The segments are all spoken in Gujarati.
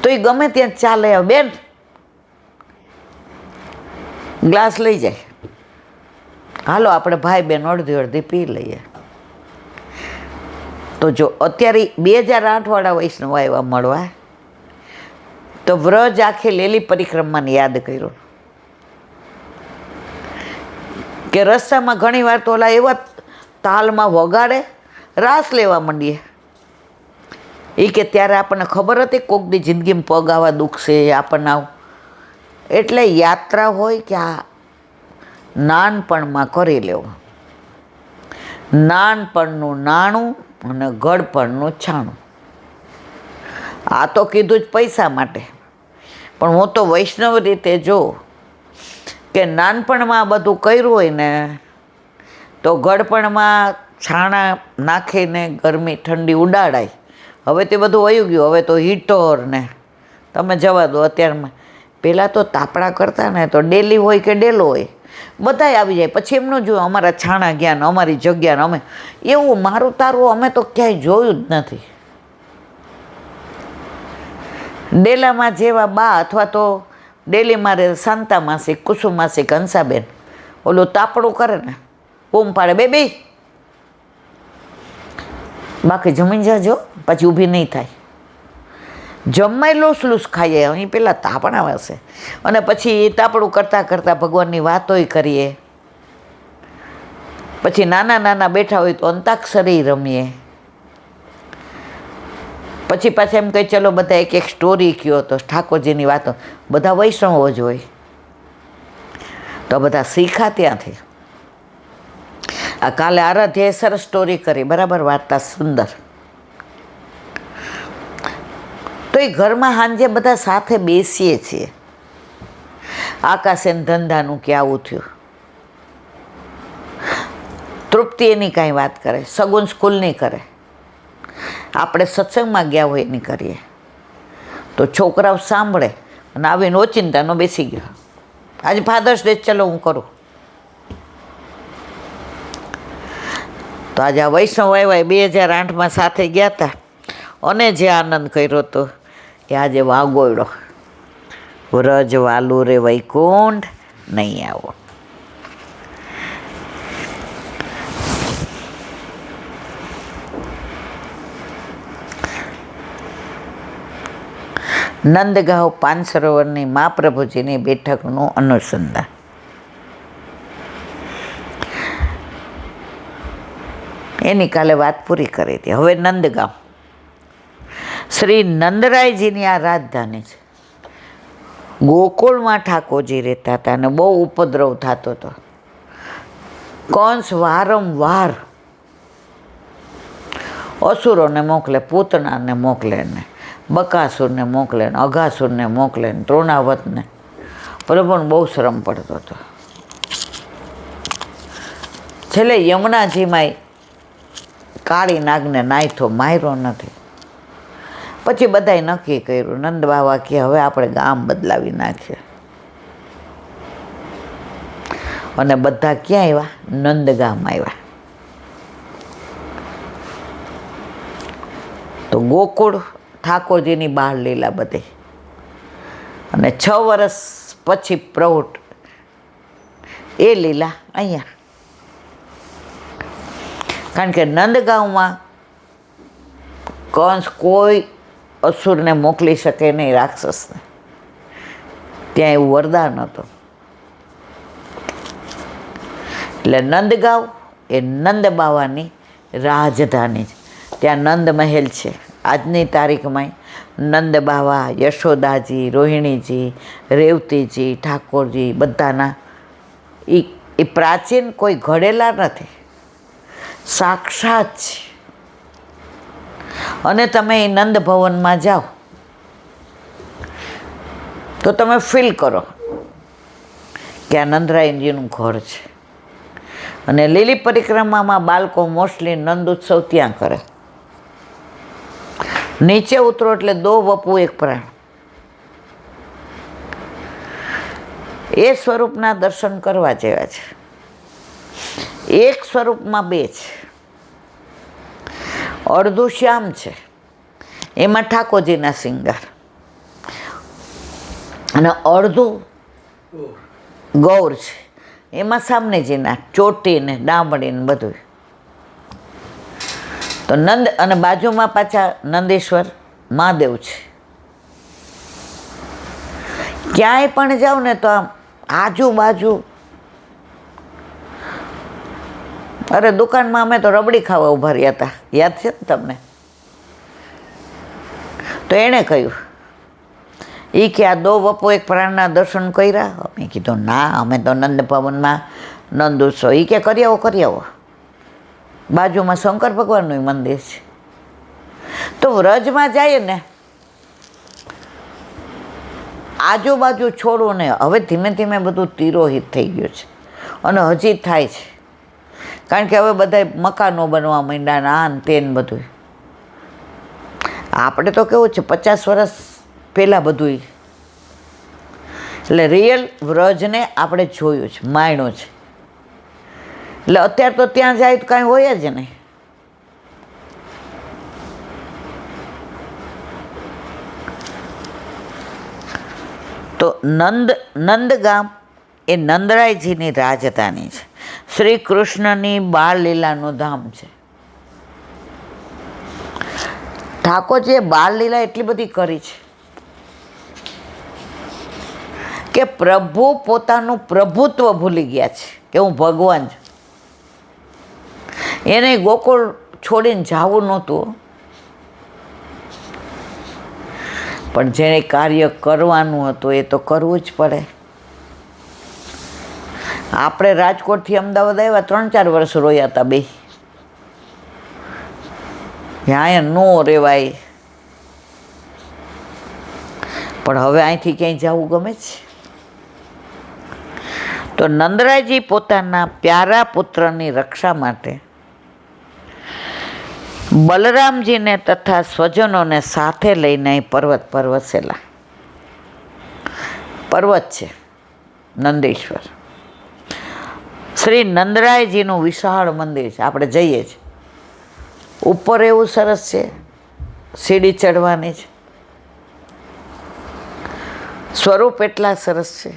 તો એ ગમે ત્યાં ચાલે આવે, બેન ગ્લાસ લઈ જાય, હાલો આપણે ભાઈ બેન અડધી અડધી પી લઈએ. તો જો અત્યારે 2008 વાળા વૈષ્ણવ આવ્યા મળવા, તો વ્રજ આખી લીલી પરિક્રમાને યાદ કર્યું કે રસ્તામાં ઘણી વાર તો ઓલા એવા તાલમાં વગાડે, રાસ લેવા માંડીએ. એ કે ત્યારે આપણને ખબર હતી કોકની જિંદગીમાં પગ આવા દુખશે, આપણને આવું. એટલે યાત્રા હોય કે આ નાનપણમાં કરી લેવું. નાનપણનું નાણું અને ગળપણનું છાણું. આ તો કીધું જ પૈસા માટે, પણ હું તો વૈષ્ણવ રીતે જોઉં કે નાનપણમાં આ બધું કર્યું હોય ને તો ગળપણમાં છાણા નાખીને ગરમી ઠંડી ઉડાડાય. હવે તે બધું વયું ગયું, હવે તો હીટર ને તમે જવા દો. અત્યારમાં પહેલાં તો તાપણા કરતા ને તો ડેલી હોય કે ડેલો હોય, બધાય આવી જાય. પછી એમનું જોયું અમારા છાણા ગયા ને અમારી જગ્યા ને અમે, એવું મારું તારું અમે તો ક્યાંય જોયું જ નથી. ડેલામાં જેવા બા અથવા તો ડેલીમાં રહે શાંતા માસી, કુસુમ માસી, કંસાબેન, ઓલું તાપડું કરે ને બૂમ પાડે, બે બાકી જમીન જાજો, પછી ઊભી નહીં થાય. જમાય લૂસ ખાઈએ, અહીં પેલા તાપણા હશે અને પછી એ તાપડું કરતાં કરતાં ભગવાનની વાતોય કરીએ. પછી નાના નાના બેઠા હોય તો અંતાક્ષરી રમીએ. પછી પાછા એમ કહે ચલો બધા એક એક સ્ટોરી કહો, તો ઠાકોરજીની વાતો. બધા વૈષ્ણવો જ હોય તો બધા શીખા ત્યાંથી. આ કાલે આરાધ્યાએ સરસ સ્ટોરી કરી, બરાબર, વાર્તા સુંદર. તો એ ઘરમાં સાંજે બધા સાથે બેસીએ છીએ. આકાશેન ધંધાનું કે આવું થયું, તૃપ્તિ એની કાંઈ વાત કરે, સગુન સ્કૂલની કરે, આપણે સત્સંગમાં ગયા હોય એની કરીએ. તો છોકરાઓ સાંભળે અને આવીને ઓચિંતાનો બેસી ગયો, આજે ફાધર્સ ડે, ચલો હું કરું. તો આજે આ વૈષ્ણવ આવ્યા 2008માં સાથે ગયા હતા અને જે આનંદ કર્યો હતો એ આજે વાગોયડો. વ્રજ વાલું રે વૈકુંઠ નહીં આવો. નંદગાંવ પાનસરોવરની મહાપ્રભુજીની બેઠકનું અનુસંધાન. એની કાલે વાત પૂરી કરી હતી. હવે નંદગાંવ શ્રી નંદરાયજીની આ રાજધાની છે. ગોકુળમાં ઠાકોરજી રહેતા હતા અને બહુ ઉપદ્રવ થતો હતો. કંસ વારંવાર અસુરોને મોકલે, પૂતનાને મોકલે ને બકાસુરને મોકલે ને અઘાસુરને મોકલે ને તૃણાવતને. પ્રભુને બહુ શ્રમ પડતો હતો. છેલ્લે યમુનાજીમાં કાળી નાગને નાયથો, માર્યો નથી. પછી બધાએ નક્કી કર્યું, નંદ બાવા કે હવે આપણે ગામ બદલાવી નાખીએ. અને બધા ક્યાં આવ્યા? નંદગામ આવ્યા. તો ગોકુળ ઠાકોરજીની બાળ લીલા બધી. અને 6 વર્ષ પછી પ્રૌઢ એ લીલા અહીંયા. કારણ કે નંદગાંવમાં કંસ કોઈ અસુરને મોકલી શકે નહીં, રાક્ષસને. ત્યાં એવું વરદાન હતું. એટલે નંદગાંવ એ નંદ બાવાની રાજધાની છે. ત્યાં નંદ મહેલ છે. આજની તારીખમાં નંદ બાવા, યશોદાજી, રોહિણીજી, રેવતીજી, ઠાકોરજી બધાના એ પ્રાચીન કોઈ ઘડેલા નથી, સાક્ષાત છે. અને તમે એ નંદ ભવનમાં જાઓ તો તમે ફીલ કરો કે આ નંદરાયજીનું ઘર છે. અને લીલી પરિક્રમામાં બાળકો મોસ્ટલી નંદ ઉત્સવ ત્યાં કરે. નીચે ઉતરો એટલે 2 વપુ 1 પ્રાણ. એ સ્વરૂપના દર્શન કરવા જેવા છે. એક સ્વરૂપમાં 2 છે. અડધું શ્યામ છે, એમાં ઠાકોરજીના શિંગાર, અને અડધું ગૌર છે, એમાં સામનેજીના ચોટી ને ડામડી ને બધું. તો નંદ અને બાજુમાં પાછા નંદેશ્વર મહાદેવ છે. ક્યાંય પણ જાઓ ને તો આમ આજુબાજુ, અરે દુકાનમાં અમે તો રબડી ખાવા ઉભા રહ્યા હતા, યાદ છે ને તમને? તો એણે કહ્યું એ કે આ દો વપો એક પ્રાણના દર્શન કર્યા? અમે કીધું ના, અમે તો નંદ ભવનમાં નંદ ઉત્સવ. એ કે કરી આવો. બાજુમાં શંકર ભગવાનનું મંદિર છે. તો વ્રજમાં જઈએ ને, આજુબાજુ છોડવું ને. હવે ધીમે ધીમે બધું તિરોહિત થઈ ગયું છે અને હજી થાય છે, કારણ કે હવે બધા મકાનો બનવા માંડ્યા ને આ ને તે ને બધું. આપણે તો કેવું છે 50 વર્ષ પહેલાં બધું. એટલે રિયલ વ્રજને આપણે જોયું છે, માણ્યું છે. એટલે અત્યારે તો ત્યાં જાય તો કાંઈ હોય જ નહીં. તો નંદગામ એ નંદરાયજીની રાજધાની છે. શ્રી કૃષ્ણની બાળલીલાનું ધામ છે. ઠાકોરજીએ બાળલીલા એટલી બધી કરી છે કે પ્રભુ પોતાનું પ્રભુત્વ ભૂલી ગયા છે કે હું ભગવાન છું. એને ગોકુળ છોડીને જવું નહોતું, પણ જેને કાર્ય કરવાનું હતું એ તો કરવું જ પડે. આપણે રાજકોટથી અમદાવાદ આવ્યા 3-4 વર્ષ રોયા હતા બે. અહીંયા નો રેવાય, પણ હવે અહીંથી ક્યાંય જવું ગમે છે. તો નંદરાયજી પોતાના પ્યારા પુત્રની રક્ષા માટે બલરામજીને તથા સ્વજનોને સાથે લઈને પર્વત પર વસેલા. પર્વત છે નંદેશ્વર. શ્રી નંદરાયજીનું વિશાળ મંદિર છે. આપણે જઈએ છીએ ઉપર, એવું સરસ છે, સીડી ચડવાની છે. સ્વરૂપ એટલા સરસ છે,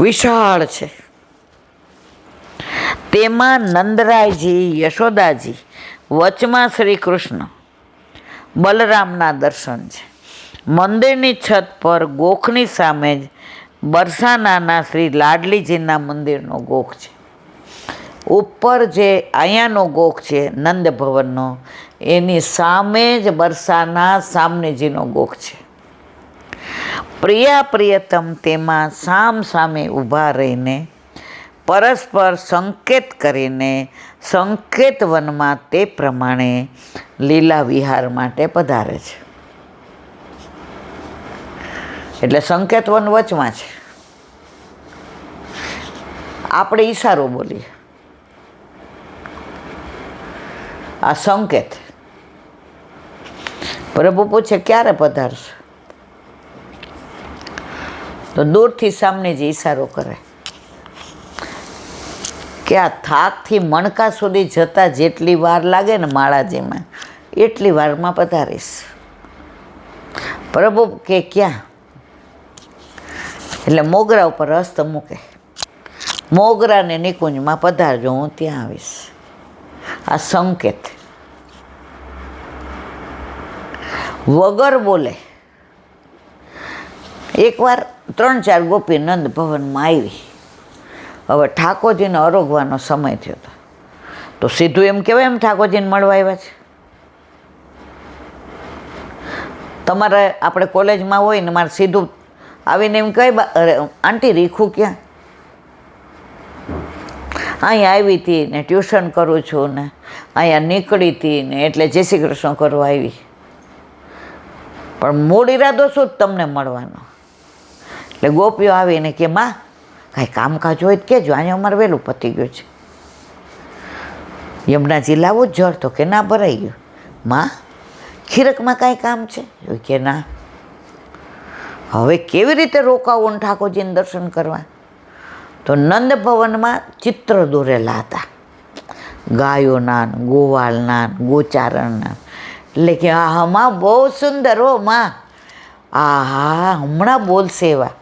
વિશાળ છે. તેમાં નંદરાયજી, યશોદાજી, વચમાં શ્રી કૃષ્ણ, બલરામના દર્શન છે. મંદિરની છત પર ગોખની સામે જ બરસાનાના શ્રી લાડલીજીના મંદિરનો ગોખ છે. ઉપર જે અહીંયાનો ગોખ છે નંદ ભવનનો, એની સામે જ બરસાના સામનેજીનો ગોખ છે. પ્રિયતમ તેમાં સામે ઊભા રહીને પરસ્પર સંકેત કરીને સંકેત વનમાં તે પ્રમાણે લીલા વિહાર માટે પધારે છે. એટલે સંકેત વન વચમાં છે. આપણે ઈશારો બોલીએ, આ સંકેત. પ્રભુ પૂછે ક્યારે પધારશે, તો દૂરથી સામને જ ઈશારો કરે કે આ થાકથી મણકા સુધી જતા જેટલી વાર લાગે ને માળાજીમાં, એટલી વારમાં પધારીશ. પ્રભુ કે ક્યાં? એટલે મોગરા ઉપર હસ્ત મૂકે, મોગરાને નિકુંજમાં પધારજો, હું ત્યાં આવીશ. આ સંકેત. વગર બોલે. એકવાર 3-4 ગોપી નંદ ભવનમાં આવી. હવે ઠાકોરજીને અરોગવાનો સમય થયો હતો, તો સીધું એમ કહેવાય એમ ઠાકોરજીને મળવા આવ્યા છે. તમારે આપણે કોલેજમાં હોય ને મારે સીધું આવીને એમ કહે, અરે આંટી રીખું ક્યાં? અહીંયા આવી હતી ને ટ્યુશન કરું છું ને અહીંયા નીકળી હતી ને એટલે જય શ્રી કૃષ્ણ કરવા આવી. પણ મૂળ ઈરાદો શું જ તમને મળવાનો. એટલે ગોપીઓ આવીને કે માં કાંઈ કામકાજ હોય તો કહેજો, અહીંયા અમારે વહેલું પતી ગયું છે. યમુનાજી લાવું જ જળ? તો કે ના, ભરાઈ ગયું. માં ખીરકમાં કાંઈ કામ છે? કે ના. હવે કેવી રીતે રોકાવું ઠાકોરજીને દર્શન કરવા? તો નંદ ભવનમાં ચિત્ર દોરેલા હતા, ગાયોના, ગોવાળના, ગોચારણના. એટલે કે હા માં બહુ સુંદર હો માં, આહા હમણાં બોલશે એવા.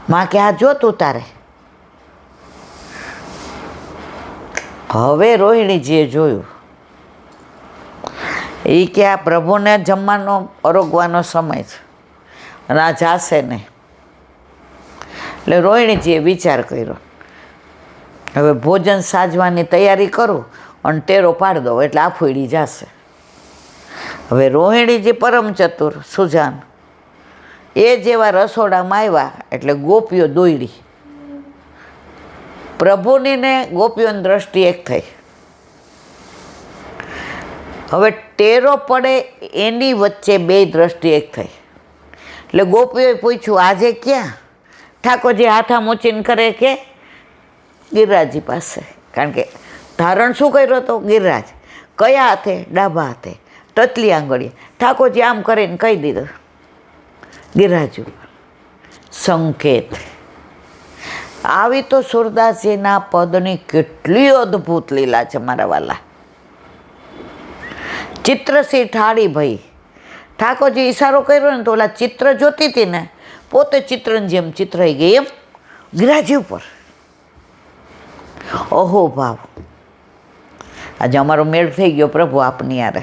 માં કે આ જો તું તારે. હવે રોહિણીજીએ જોયું એ કે આ પ્રભુને જમવાનો અરોગવાનો સમય છે અને આ જાશે નહીં. એટલે રોહિણીજીએ વિચાર કર્યો, હવે ભોજન સાજવાની તૈયારી કરું અને ટેરો પાડી દો એટલે આ ફોડી જશે. હવે રોહિણીજી પરમ ચતુર સુજાન, એ જેવા રસોડામાં આવ્યા એટલે ગોપીઓ દોયડી. પ્રભુની ને ગોપીઓની દ્રષ્ટિ એક થઈ. હવે ટેરો પડે એની વચ્ચે બે દ્રષ્ટિ એક થઈ. એટલે ગોપીઓએ પૂછ્યું, આજે ક્યાં? ઠાકોરજી હાથા મૂચીને કરે કે ગિરિરાજજી પાસે. કારણ કે ધારણ શું કર્યો હતો? ગિરિરાજ. કયા હાથે? ડાબા હાથે, ટચલી આંગળીએ. ઠાકોરજી આમ કરીને કહી દીધું ગિરિરાજ ઉપર. સંકેત. આવી તો સુરદાસજીના પદની કેટલી અદ્ભુત લીલા છે મારા વાલા. ચિત્રસી ઠાળી ભાઈ, ઠાકોરજી ઈશારો કર્યો ને તો ઓલા ચિત્ર જોતી હતી ને, પોતે ચિત્રની જેમ ચિત્રાઈ ગઈ એમ ગિરિરાજી ઉપર. ઓહો ભાવ. આજે અમારો મેળ થઈ ગયો પ્રભુ આપની યારે.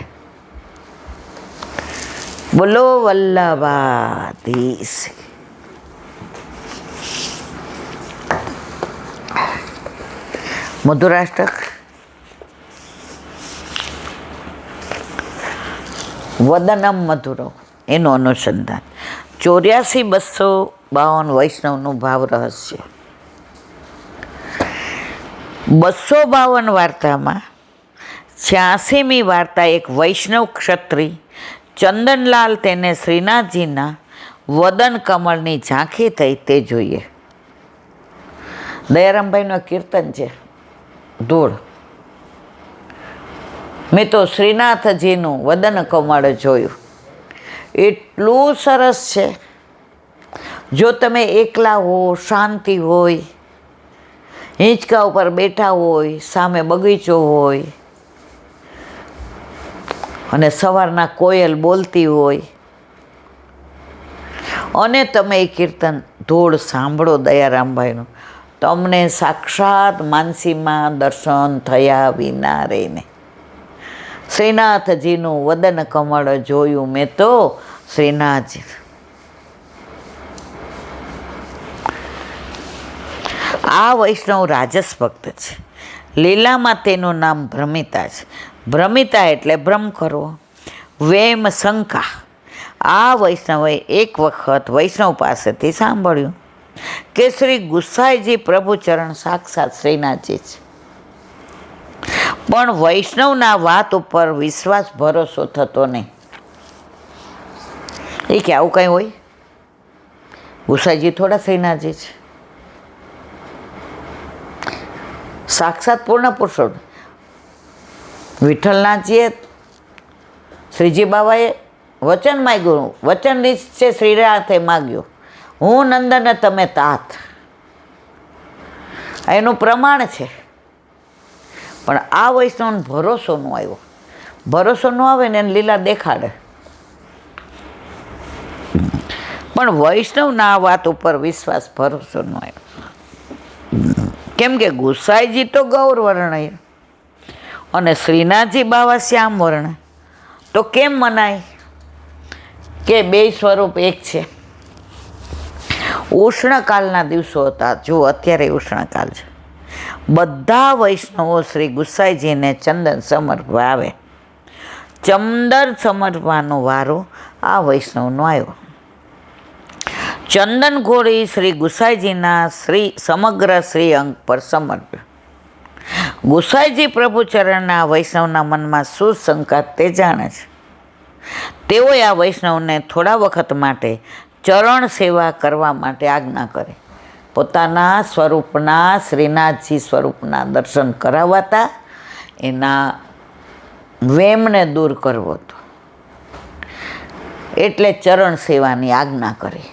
બોલો વલ્લભાધીશ. મધુરાષ્ટક વદનમ મધુરો એનું અનુસંધાન. 84,252 વૈષ્ણવનું ભાવ રહસ્ય. 252 વાર્તામાં 86મી વાર્તા એક વૈષ્ણવ ક્ષત્રિય ચંદનલાલ તેને શ્રીનાથજીના વદન કમળની ઝાંખી થઈ તે જોઈએ. દયારામભાઈનું કીર્તન છે ધૂળ. મેં તો શ્રીનાથજીનું વદન કમળ જોયું, એટલું સરસ છે. જો તમે એકલા હો, શાંતિ હોય, હિંચકા ઉપર બેઠા હોય, સામે બગીચો હોય અને સવારના કોયલ બોલતી હોય અને તમે એ કીર્તન ધૂળ સાંભળો દયારામભાઈનું, તમને સાક્ષાત માનસીમાં દર્શન થયા વિના રહીને. શ્રીનાથજીનું વદન કમળ જોયું મેં તો. શ્રીનાથજી આ વૈષ્ણવ રાજસ ભક્ત છે. લીલામાં તેનું નામ ભ્રમિતા છે. ભ્રમિતા એટલે ભ્રમ કરવો, વેમ, શંકા. આ વૈષ્ણવે એક વખત વૈષ્ણવ પાસેથી સાંભળ્યું કે શ્રી ગુસાઈજી પ્રભુચરણ સાક્ષાત શ્રીનાથજી છે. પણ વૈષ્ણવના વાત ઉપર વિશ્વાસ ભરોસો થતો નહીં. એ કે આવું કંઈ હોય? ગુસાઈજી થોડા શ્રીનાથજી છે, સાક્ષાત પૂર્ણ પુરુષોત્તમ. વિઠ્ઠલનાથજીએ શ્રીજી બાબાએ વચન માગ્યું, વચન છે શ્રીનાથે માગ્યું, હું નંદન તમે તાત. એનું પ્રમાણ છે. પણ આ વૈષ્ણવને ભરોસો ન આવ્યો. ભરોસો ન આવે ને એને લીલા દેખાડે. પણ વૈષ્ણવના આ વાત ઉપર વિશ્વાસ ભરોસો ન આવ્યો. કેમ કે ગુસાઈજી તો ગૌર વર્ણ અને શ્રીનાથજી બાવા શ્યામ વર્ણ, તો કેમ મનાય કે બે સ્વરૂપ એક છે? ઉષ્ણકાલના દિવસો હતા. જો અત્યારે ઉષ્ણકાલ છે. બધા વૈષ્ણવો શ્રી ગુસાઈજીને ચંદન સમર્પવા આવે. ચંદન સમર્પવાનો વારો આ વૈષ્ણવનો આવ્યો. ચંદન ઘોડી શ્રી ગુસાઈજીના સમગ્ર શ્રી અંગ પર સમર્પ્યો. ગુસાઈજી પ્રભુચરણના વૈષ્ણવના મનમાં શું શંકા તે જાણે છે. તેઓએ આ વૈષ્ણવને થોડા વખત માટે ચરણ સેવા કરવા માટે આજ્ઞા કરી. પોતાના સ્વરૂપના શ્રીનાથજી સ્વરૂપના દર્શન કરાવતા એના વેમને દૂર કરવો હતો. એટલે ચરણ સેવાની આજ્ઞા કરી.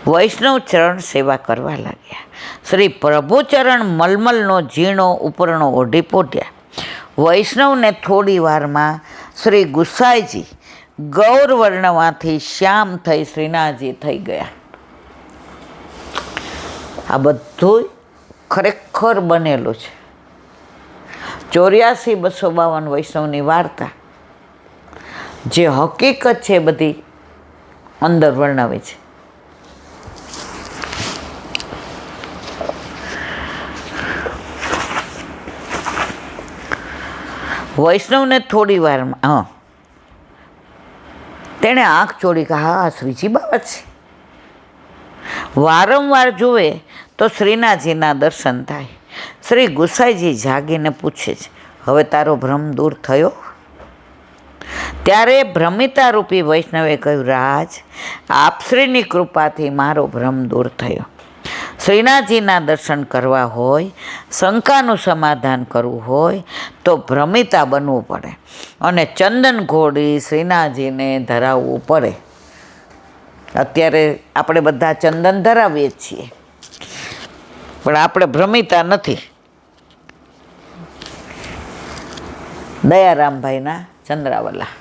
વૈષ્ણવ ચરણ સેવા કરવા લાગ્યા. શ્રી પ્રભુચરણ મલમલનો ઝીણો ઉપરણો ઓઢી પોટ્યા. વૈષ્ણવને થોડી વારમાં શ્રી ગુસાઈજી ગૌર વર્ણમાંથી શ્યામ થઈ શ્રીનાથજી થઈ ગયા. આ બધું ખરેખર બનેલું છે. 84,252 વૈષ્ણવની વાર્તા જે હકીકત છે બધી અંદર વર્ણવે છે. વૈષ્ણવને થોડી વારમાં તેણે આંખ ચોડી કે હા શ્રીજી બાબા છે. વારંવાર જુએ તો શ્રીનાથજીના દર્શન થાય. શ્રી ગુસાઈજી જાગીને પૂછે છે, હવે તારો ભ્રમ દૂર થયો? ત્યારે ભ્રમિતારૂપી વૈષ્ણવે કહ્યું, રાજ, આપશ્રીની કૃપાથી મારો ભ્રમ દૂર થયો. શ્રીનાથજીના દર્શન કરવા હોય, શંકાનું સમાધાન કરવું હોય તો ભ્રમિતા બનવું પડે અને ચંદન ઘોડી શ્રીનાથજીને ધરાવવું પડે. અત્યારે આપણે બધા ચંદન ધરાવીએ છીએ, પણ આપણે ભ્રમિતા નથી. દયારામભાઈના ચંદ્રાવલા.